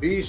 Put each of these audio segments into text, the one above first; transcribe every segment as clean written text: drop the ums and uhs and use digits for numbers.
20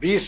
20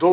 2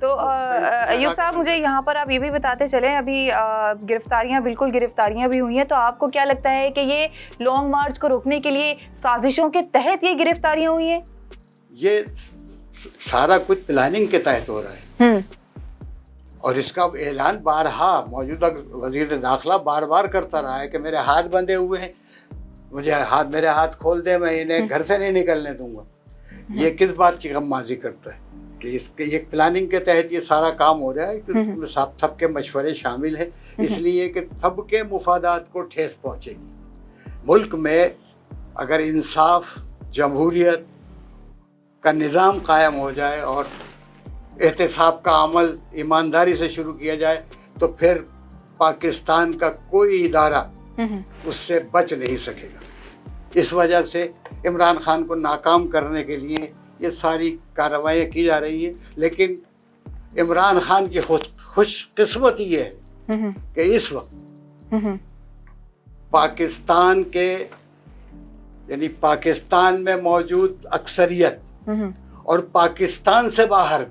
تو ایوب صاحب مجھے یہاں پر آپ یہ بھی بتاتے چلیں، ابھی گرفتاریاں بھی ہوئی ہیں، تو آپ کو کیا لگتا ہے کہ یہ لانگ مارچ کو روکنے کے لیے سازشوں کے تحت یہ گرفتاریاں ہوئی ہیں؟ یہ سارا کچھ پلاننگ کے تحت ہو رہا ہے، اور اس کا اعلان بارہا موجودہ وزیر داخلہ بار بار کرتا رہا ہے کہ میرے ہاتھ بندھے ہوئے ہیں، میرے ہاتھ کھول دیں، میں انہیں گھر سے نہیں نکلنے دوں گا۔ یہ کس بات کی غم بازی کرتا ہے کہ اس کے ایک پلاننگ کے تحت یہ سارا کام ہو رہا ہے کہ سب کے مشورے شامل ہیں، اس لیے کہ سب کے مفادات کو ٹھیس پہنچے گی۔ ملک میں اگر انصاف، جمہوریت کا نظام قائم ہو جائے اور احتساب کا عمل ایمانداری سے شروع کیا جائے تو پھر پاکستان کا کوئی ادارہ اس سے بچ نہیں سکے گا۔ اس وجہ سے عمران خان کو ناکام کرنے کے لیے یہ ساری کارروائیاں کی جا رہی ہیں، لیکن عمران خان کی خوش قسمتی یہ ہے کہ اس وقت پاکستان کے یعنی پاکستان میں موجود اکثریت اور پاکستان سے باہر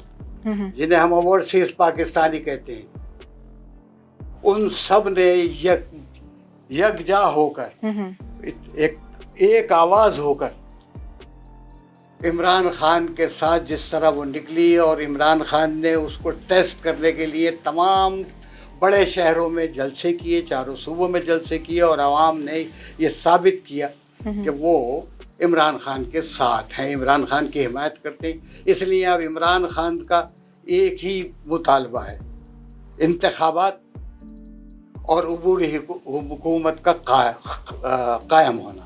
جنہیں ہم اوورسیز پاکستانی کہتے ہیں، ان سب نے یکجا ہو کر ایک آواز ہو کر عمران خان کے ساتھ جس طرح وہ نکلی، اور عمران خان نے اس کو ٹیسٹ کرنے کے لیے تمام بڑے شہروں میں جلسے کیے، چاروں صوبوں میں جلسے کیے، اور عوام نے یہ ثابت کیا کہ وہ عمران خان کے ساتھ ہیں، عمران خان کی حمایت کرتے ہیں۔ اس لیے اب عمران خان کا ایک ہی مطالبہ ہے، انتخابات اور عبوری حکومت کا قائم ہونا،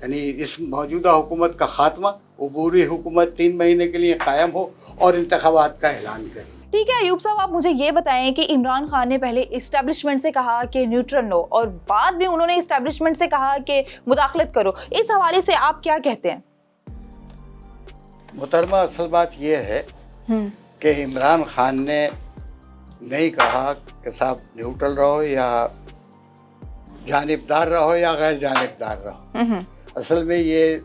یعنی اس موجودہ حکومت کا خاتمہ، عبوری حکومت 3 مہینے کے لیے قائم ہو اور انتخابات کا اعلان کرے۔ ٹھیک ہے ایوب صاحب، آپ مجھے یہ بتائیں کہ عمران خان نے پہلے اسٹیبلشمنٹ سے کہا کہ نیوٹرل رہو، اور بعد میں انہوں نے اسٹیبلشمنٹ سے کہا کہ مداخلت کرو، اس حوالے سے آپ کیا کہتے ہیں؟ محترمہ، اصل بات یہ ہے کہ عمران خان نے نہیں کہا کہ صاحب نیوٹرل رہو یا جانبدار رہو یا غیر جانبدار رہو۔ اصل میں یہ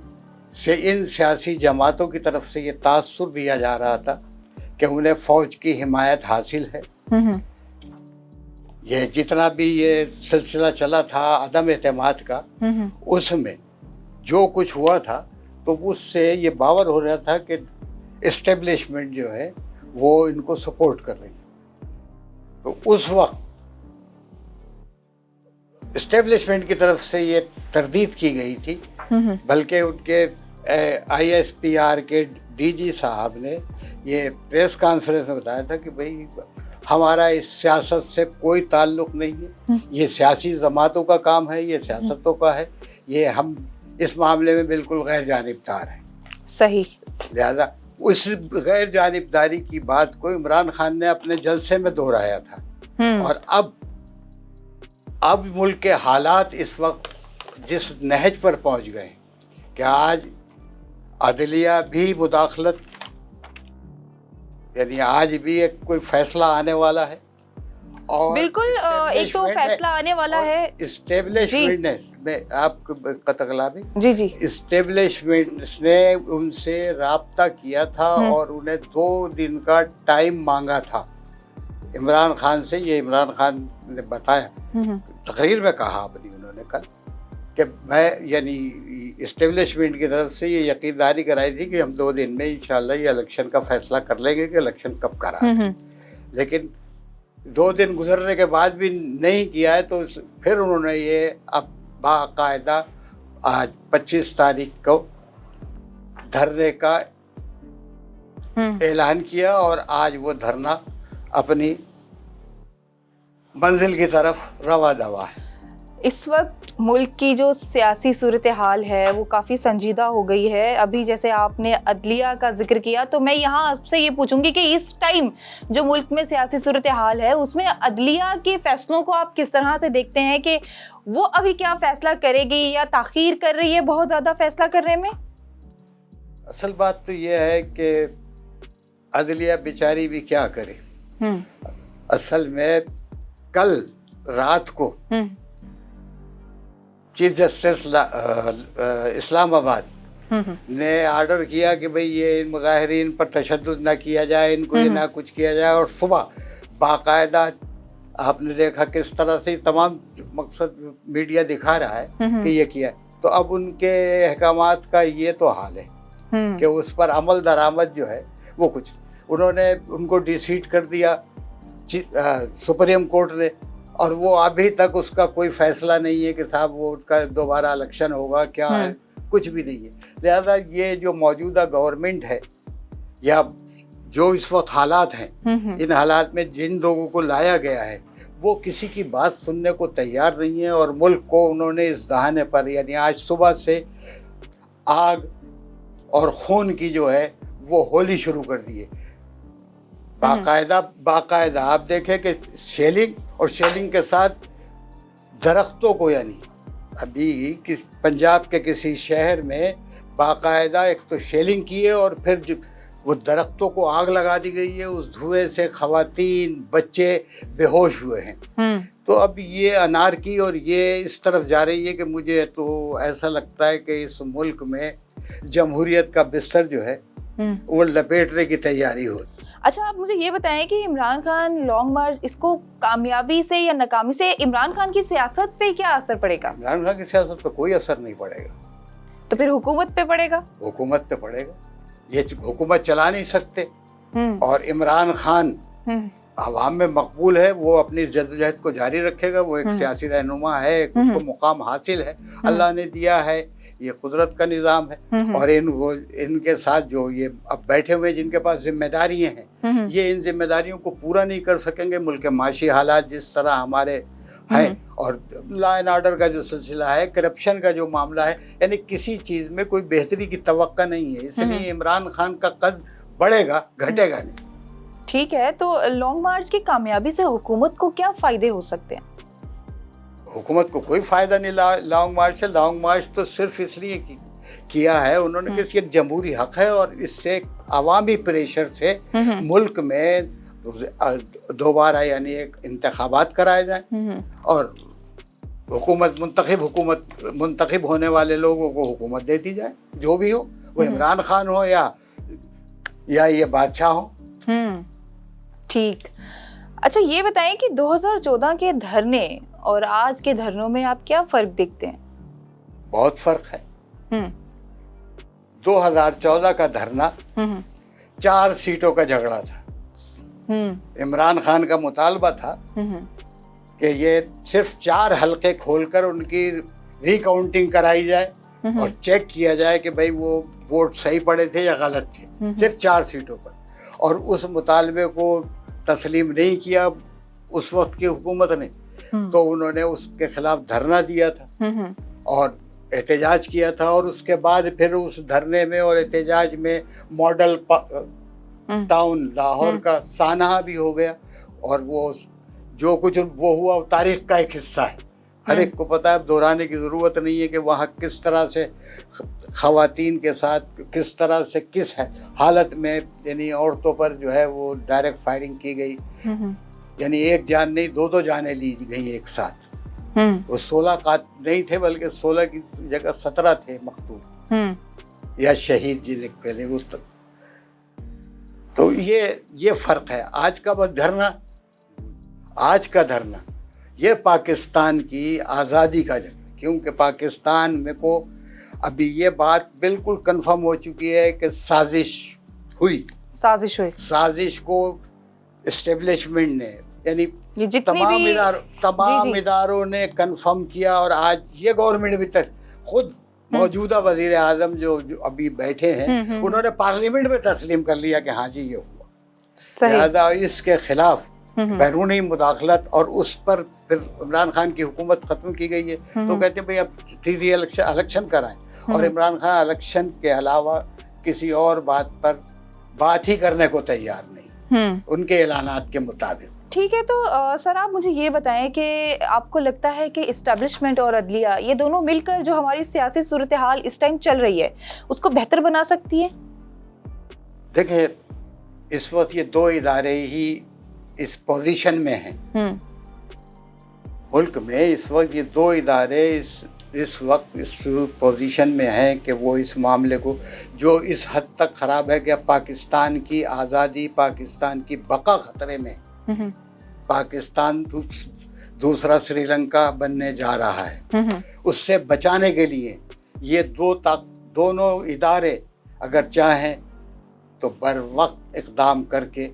ان سیاسی جماعتوں کی طرف سے یہ تاثر دیا جا رہا تھا کہ انہیں فوج کی حمایت حاصل ہے۔ یہ جتنا بھی یہ سلسلہ چلا تھا عدم اعتماد کا، اس میں جو کچھ ہوا تھا تو اس سے یہ باور ہو رہا تھا کہ اسٹیبلشمنٹ جو ہے وہ ان کو سپورٹ کر رہی ہے۔ تو اس وقت اسٹیبلشمنٹ کی طرف سے یہ تردید کی گئی تھی، بلکہ ان کے ISPR کے DG صاحب نے یہ پریس کانفرنس میں بتایا تھا کہ بھئی ہمارا اس سیاست سے کوئی تعلق نہیں ہے، یہ سیاسی جماعتوں کا کام ہے، یہ سیاستوں کا ہے، یہ ہم اس معاملے میں بالکل غیر جانبدار ہیں۔ صحیح۔ لہذا اس غیر جانبداری کی بات کو عمران خان نے اپنے جلسے میں دہرایا تھا، اور اب ملک کے حالات اس وقت جس نہج پر پہنچ گئے کہ آج عدلیہ بھی مداخلت، یعنی آج بھی ایک کوئی فیصلہ آنے والا ہے، اور بالکل ایک تو فیصلہ آنے والا ہے۔ اسٹیبلشمنٹ نے آپ کو قطغلابی جی اسٹیبلشمنٹ نے ان سے رابطہ کیا تھا اور انہیں 2 دن کا ٹائم مانگا تھا عمران خان سے۔ یہ عمران خان نے بتایا، تقریر میں کہا اپنی انہوں نے کل کہ میں یعنی اسٹیبلشمنٹ کی طرف سے یہ یقین دہانی کرائی تھی کہ ہم 2 دن میں انشاءاللہ یہ الیکشن کا فیصلہ کر لیں گے کہ الیکشن کب کرا ہے، لیکن 2 دن گزرنے کے بعد بھی نہیں کیا ہے۔ تو پھر انہوں نے یہ اب باقاعدہ آج 25 تاریخ کو دھرنے کا اعلان کیا، اور آج وہ دھرنا اپنی منزل کی طرف رواں دوا ہے۔ اس وقت ملک کی جو سیاسی صورتحال ہے وہ کافی سنجیدہ ہو گئی ہے۔ ابھی جیسے آپ نے عدلیہ کا ذکر کیا، تو میں یہاں آپ سے یہ پوچھوں گی کہ اس ٹائم جو ملک میں سیاسی صورتحال ہے اس میں عدلیہ کے فیصلوں کو آپ کس طرح سے دیکھتے ہیں کہ وہ ابھی کیا فیصلہ کرے گی یا تاخیر کر رہی ہے بہت زیادہ فیصلہ کرنے میں؟ اصل بات تو یہ ہے کہ عدلیہ بیچاری بھی کیا کرے۔ اصل میں کل رات کو چیف جسٹس اسلام آباد نے آرڈر کیا کہ بھئی یہ مظاہرین پر تشدد نہ کیا جائے، ان کو یہ نہ کچھ کیا جائے، اور صبح باقاعدہ آپ نے دیکھا کس طرح سے تمام مقصد میڈیا دکھا رہا ہے کہ یہ کیا ہے. تو اب ان کے احکامات کا یہ تو حال ہے کہ اس پر عمل درآمد جو ہے وہ کچھ، انہوں نے ان کو ڈی سیٹ کر دیا سپریم کورٹ نے، اور وہ ابھی تک اس کا کوئی فیصلہ نہیں ہے کہ صاحب وہ ان کا دوبارہ الیکشن ہوگا کیا ہے، کچھ بھی نہیں ہے. لہذا یہ جو موجودہ گورنمنٹ ہے یا جو اس وقت حالات ہیں، ان حالات میں جن لوگوں کو لایا گیا ہے وہ کسی کی بات سننے کو تیار نہیں ہے، اور ملک کو انہوں نے اس دہانے پر، یعنی آج صبح سے آگ اور خون کی جو ہے وہ ہولی شروع کر دی ہے. باقاعدہ آپ دیکھیں کہ شیلنگ، اور شیلنگ کے ساتھ درختوں کو، یعنی ابھی پنجاب کے کسی شہر میں باقاعدہ ایک تو شیلنگ کی ہے اور پھر وہ درختوں کو آگ لگا دی گئی ہے. اس دھوئیں سے خواتین بچے بے ہوش ہوئے ہیں. تو اب یہ انارکی اور یہ اس طرف جا رہی ہے کہ مجھے تو ایسا لگتا ہے کہ اس ملک میں جمہوریت کا بستر جو ہے وہ لپیٹنے کی تیاری ہو. اچھا آپ مجھے یہ بتائیں کہ عمران خان لانگ مارچ، اس کو کامیابی سے یا ناکامی سے عمران خان کی سیاست پہ کیا اثر پڑے گا؟ عمران خان کی سیاست پہ کوئی اثر نہیں پڑے گا. تو پھر حکومت پہ پڑے گا؟ حکومت پہ پڑے گا. یہ حکومت چلا نہیں سکتے، اور عمران خان عوام میں مقبول ہے، وہ اپنی جدوجہد کو جاری رکھے گا. وہ ایک سیاسی رہنما ہے، اس کو مقام حاصل ہے، اللہ نے دیا ہے، یہ قدرت کا نظام ہے. اور ان کے ساتھ جو یہ اب بیٹھے ہوئے جن کے پاس ذمہ داریاں ہیں، یہ ان ذمہ داریوں کو پورا نہیں کر سکیں گے. ملک کے معاشی حالات جس طرح ہمارے ہیں، اور لا اینڈ آرڈر کا جو سلسلہ ہے، کرپشن کا جو معاملہ ہے، یعنی کسی چیز میں کوئی بہتری کی توقع نہیں ہے. اس لیے عمران خان کا قد بڑھے گا، گھٹے گا نہیں. ٹھیک ہے، تو لانگ مارچ کی کامیابی سے حکومت کو کیا فائدے ہو سکتے ہیں؟ حکومت کو کوئی فائدہ نہیں لانگ مارچ سے. لانگ مارچ تو صرف اس لیے کیا ہے انہوں نے کہ ایک جمہوری حق ہے، اور اس سے عوامی پریشر سے ملک میں دوبارہ یعنی ایک انتخابات کرائے جائیں، اور منتخب ہونے والے لوگوں کو حکومت دیتی جائے، جو بھی ہو، وہ عمران خان ہو یا یہ بادشاہ ہو. ٹھیک. اچھا یہ بتائیں کہ 2014 کے دھرنے اور آج کے دھرنوں میں آپ کیا فرق دیکھتے ہیں؟ بہت فرق ہے. 2014 کا دھرنا 4 سیٹوں کا جھگڑا تھا. عمران خان کا مطالبہ تھا کہ یہ صرف 4 حلقے کھول کر ان کی ری کاؤنٹنگ کرائی جائے اور چیک کیا جائے کہ بھئی وہ ووٹ صحیح پڑے تھے یا غلط تھے، صرف 4 سیٹوں پر. اور اس مطالبے کو تسلیم نہیں کیا اس وقت کی حکومت نے، تو انہوں نے اس کے خلاف دھرنا دیا تھا اور احتجاج کیا تھا. اور اس کے بعد پھر اس دھرنے میں اور احتجاج میں ماڈل ٹاؤن لاہور کا سانحہ بھی ہو گیا. اور وہ جو کچھ وہ ہوا وہ تاریخ کا ایک حصہ ہے، ہر ایک کو پتہ ہے، اب دہرانے کی ضرورت نہیں ہے کہ وہاں کس طرح سے خواتین کے ساتھ کس طرح سے کس حالت میں، یعنی عورتوں پر جو ہے وہ ڈائریکٹ فائرنگ کی گئی. یعنی ایک جان نہیں، 2 جانیں لی گئی ایک ساتھ. وہ 16 نہیں تھے بلکہ 16 کی جگہ 17 تھے مقتول یا شہید جنہیں پہلے وہ تک. تو یہ فرق ہے. آج کا دھرنا یہ پاکستان کی آزادی کا جھگڑا، کیونکہ پاکستان میں کو ابھی یہ بات بالکل کنفرم ہو چکی ہے کہ سازش کو اسٹیبلشمنٹ نے، یعنی تمام اداروں نے کنفرم کیا. اور آج یہ گورنمنٹ بھی خود موجودہ وزیر اعظم جو ابھی بیٹھے ہیں، انہوں نے پارلیمنٹ میں تسلیم کر لیا کہ ہاں جی یہ ہوا. لہٰذا اس کے خلاف بیرونی مداخلت، اور اس پر پھر عمران خان کی حکومت ختم کی گئی ہے. تو کہتے ہیں بھئی اب ری الیکشن کرائیں، اور عمران خان الیکشن کے علاوہ کسی اور بات ہی کرنے کو تیار نہیں ان کے اعلانات کے مطابق. ٹھیک ہے، تو سر آپ مجھے یہ بتائیں کہ آپ کو لگتا ہے کہ اسٹیبلشمنٹ اور عدلیہ یہ دونوں مل کر جو ہماری سیاسی صورتحال اس ٹائم چل رہی ہے اس کو بہتر بنا سکتی ہے؟ دیکھیں اس وقت یہ 2 ادارے ہی اس پوزیشن میں ہیں ملک میں. اس وقت یہ 2 ادارے اس اس وقت اس پوزیشن میں ہیں کہ وہ اس معاملے کو جو اس حد تک خراب ہے کہ پاکستان کی آزادی، پاکستان کی بقا خطرے میں، پاکستان دوسرا سری لنکا بننے جا رہا ہے، اس سے بچانے کے لیے یہ دونوں ادارے اگر چاہیں تو بر وقت اقدام کر کے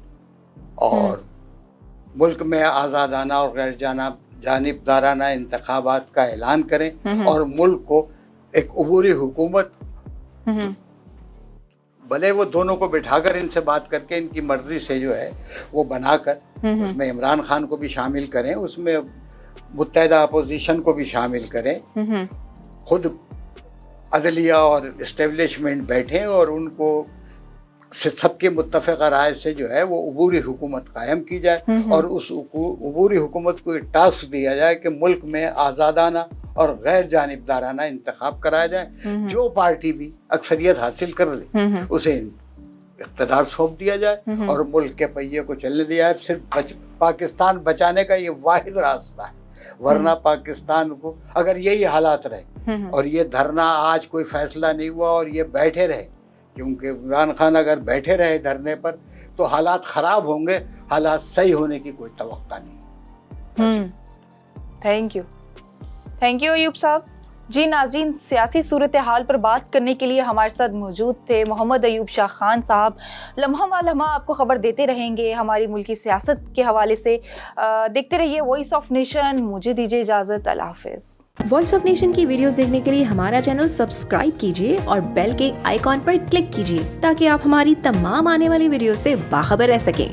اور ملک میں آزادانہ اور غیر جانبدارانہ انتخابات کا اعلان کریں اور ملک کو ایک عبوری حکومت، بھلے وہ دونوں کو بٹھا کر ان سے بات کر کے ان کی مرضی سے جو ہے وہ بنا کر اس میں عمران خان کو بھی شامل کریں، اس میں متحدہ اپوزیشن کو بھی شامل کریں، خود عدلیہ اور اسٹیبلشمنٹ بیٹھیں اور ان کو سب کی متفقہ رائے سے جو ہے وہ عبوری حکومت قائم کی جائے اور اس عبوری حکومت کو یہ ٹاسک دیا جائے کہ ملک میں آزادانہ اور غیر جانبدارانہ انتخاب کرایا جائے، جو پارٹی بھی اکثریت حاصل کر لے اسے اقتدار سونپ دیا جائے اور ملک کے پہیے کو چلنے دیا جائے۔ صرف پاکستان بچانے کا یہ واحد راستہ ہے، ورنہ پاکستان کو اگر یہی حالات رہے اور یہ دھرنا آج کوئی فیصلہ نہیں ہوا اور یہ بیٹھے رہے، کیونکہ عمران خان اگر بیٹھے رہے دھرنے پر تو حالات خراب ہوں گے، حالات صحیح ہونے کی کوئی توقع نہیں۔ تھینک یو ایوب صاحب۔ جی ناظرین، سیاسی صورتحال پر بات کرنے کے لیے ہمارے ساتھ موجود تھے محمد ایوب شاہ خان صاحب۔ لمحہ و لمحہ آپ کو خبر دیتے رہیں گے ہماری ملکی سیاست کے حوالے سے۔ دیکھتے رہیے وائس آف نیشن۔ مجھے دیجیے اجازت، اللہ حافظ۔ وائس آف نیشن کی ویڈیوز دیکھنے کے لیے ہمارا چینل سبسکرائب کیجیے اور بیل کے آئیکن پر کلک کیجیے تاکہ آپ ہماری تمام آنے والی ویڈیوز سے باخبر رہ سکیں۔